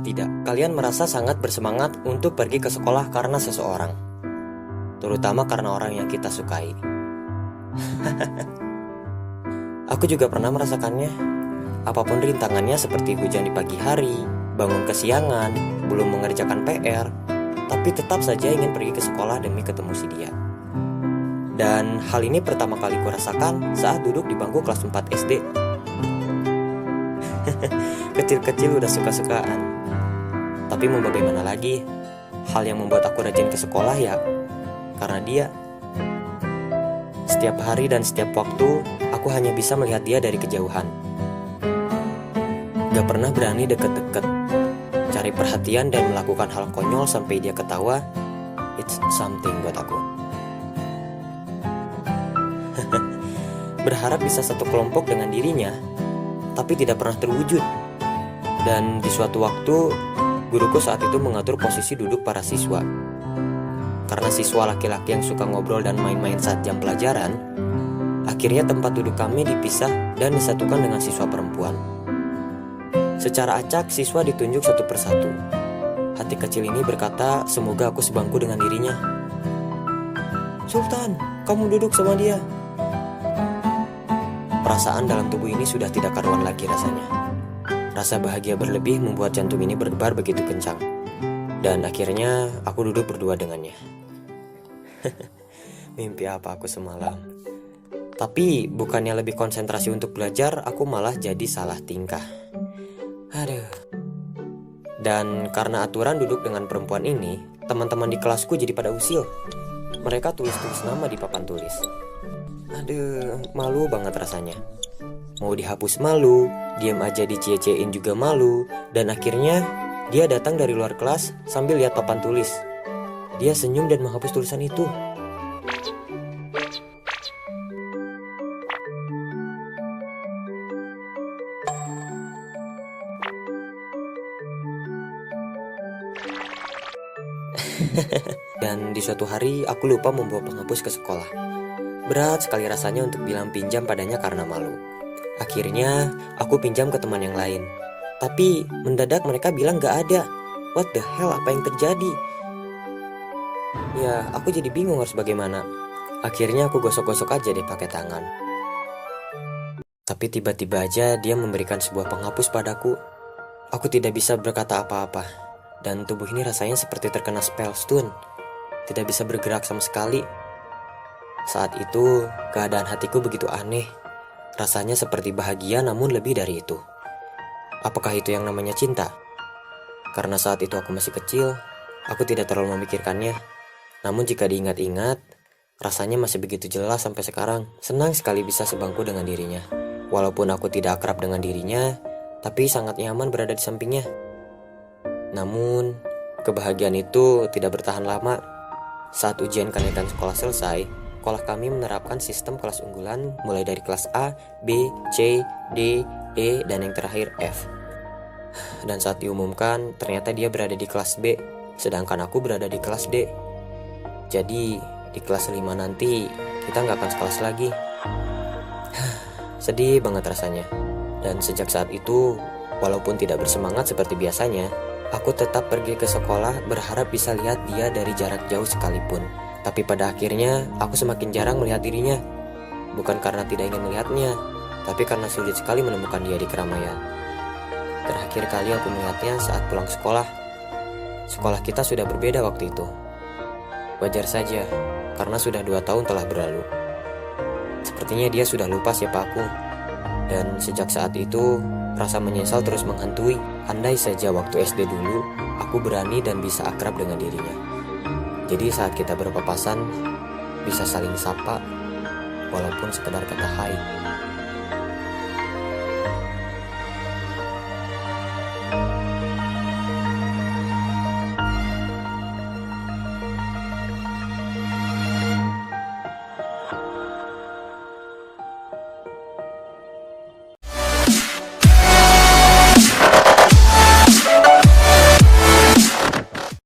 Pernah tidak kalian merasa sangat bersemangat untuk pergi ke sekolah karena seseorang? Terutama karena orang yang kita sukai. Aku juga pernah merasakannya. Apapun rintangannya seperti hujan di pagi hari, bangun kesiangan, belum mengerjakan PR, tapi tetap saja ingin pergi ke sekolah demi ketemu si dia. Dan hal ini pertama kali kurasakan saat duduk di bangku kelas 4 SD. Kecil-kecil udah suka-sukaan. Tapi mau bagaimana lagi? Hal yang membuat aku rajin ke sekolah ya karena dia. Setiap hari dan setiap waktu aku hanya bisa melihat dia dari kejauhan. Gak pernah berani deket-deket, cari perhatian dan melakukan hal konyol sampai dia ketawa. It's something buat aku. Berharap bisa satu kelompok dengan dirinya, tapi tidak pernah terwujud. Dan di suatu waktu, guruku saat itu mengatur posisi duduk para siswa. Karena siswa laki-laki yang suka ngobrol dan main-main saat jam pelajaran, akhirnya tempat duduk kami dipisah dan disatukan dengan siswa perempuan. Secara acak, siswa ditunjuk satu persatu. Hati kecil ini berkata, semoga aku sebangku dengan dirinya. Sultan, kamu duduk sama dia. Perasaan dalam tubuh ini sudah tidak karuan lagi rasanya. Rasa bahagia berlebih membuat jantung ini berdebar begitu kencang. Dan akhirnya aku duduk berdua dengannya. Mimpi apa aku semalam. Tapi bukannya lebih konsentrasi untuk belajar, aku malah jadi salah tingkah. Aduh. Dan karena aturan duduk dengan perempuan ini, teman-teman di kelasku jadi pada usil. Mereka tulis-tulis nama di papan tulis. Aduh, malu banget rasanya. Mau dihapus malu, diam aja dicie-ciein juga malu. Dan akhirnya dia datang dari luar kelas sambil lihat papan tulis. Dia senyum dan menghapus tulisan itu. Dan di suatu hari aku lupa membawa penghapus ke sekolah. Berat sekali rasanya untuk bilang pinjam padanya karena malu. Akhirnya aku pinjam ke teman yang lain. Tapi mendadak mereka bilang gak ada. What the hell, apa yang terjadi? Ya, aku jadi bingung harus bagaimana. Akhirnya aku gosok-gosok aja deh pakai tangan. Tapi tiba-tiba aja dia memberikan sebuah penghapus padaku. Aku tidak bisa berkata apa-apa. Dan tubuh ini rasanya seperti terkena spellstone. Tidak bisa bergerak sama sekali. Saat itu, keadaan hatiku begitu aneh. Rasanya seperti bahagia namun lebih dari itu. Apakah itu yang namanya cinta? Karena saat itu aku masih kecil, aku tidak terlalu memikirkannya. Namun jika diingat-ingat, rasanya masih begitu jelas sampai sekarang. Senang sekali bisa sebangku dengan dirinya. Walaupun aku tidak akrab dengan dirinya, tapi sangat nyaman berada di sampingnya. Namun, kebahagiaan itu tidak bertahan lama. Saat ujian kenaikan sekolah selesai, sekolah kami menerapkan sistem kelas unggulan mulai dari kelas A, B, C, D, E, dan yang terakhir F. Dan saat diumumkan, ternyata dia berada di kelas B, sedangkan aku berada di kelas D. Jadi, di kelas 5 nanti, kita nggak akan sekelas lagi. Sedih banget rasanya. Dan sejak saat itu, walaupun tidak bersemangat seperti biasanya, aku tetap pergi ke sekolah berharap bisa lihat dia dari jarak jauh sekalipun. Tapi pada akhirnya, aku semakin jarang melihat dirinya. Bukan karena tidak ingin melihatnya, tapi karena sulit sekali menemukan dia di keramaian. Terakhir kali aku melihatnya saat pulang sekolah. Sekolah kita sudah berbeda waktu itu. Wajar saja, karena sudah 2 tahun telah berlalu. Sepertinya dia sudah lupa siapa aku. Dan sejak saat itu, rasa menyesal terus menghantui. Andai saja waktu SD dulu, aku berani dan bisa akrab dengan dirinya. Jadi saat kita berpapasan, bisa saling sapa, walaupun sekedar kata hai.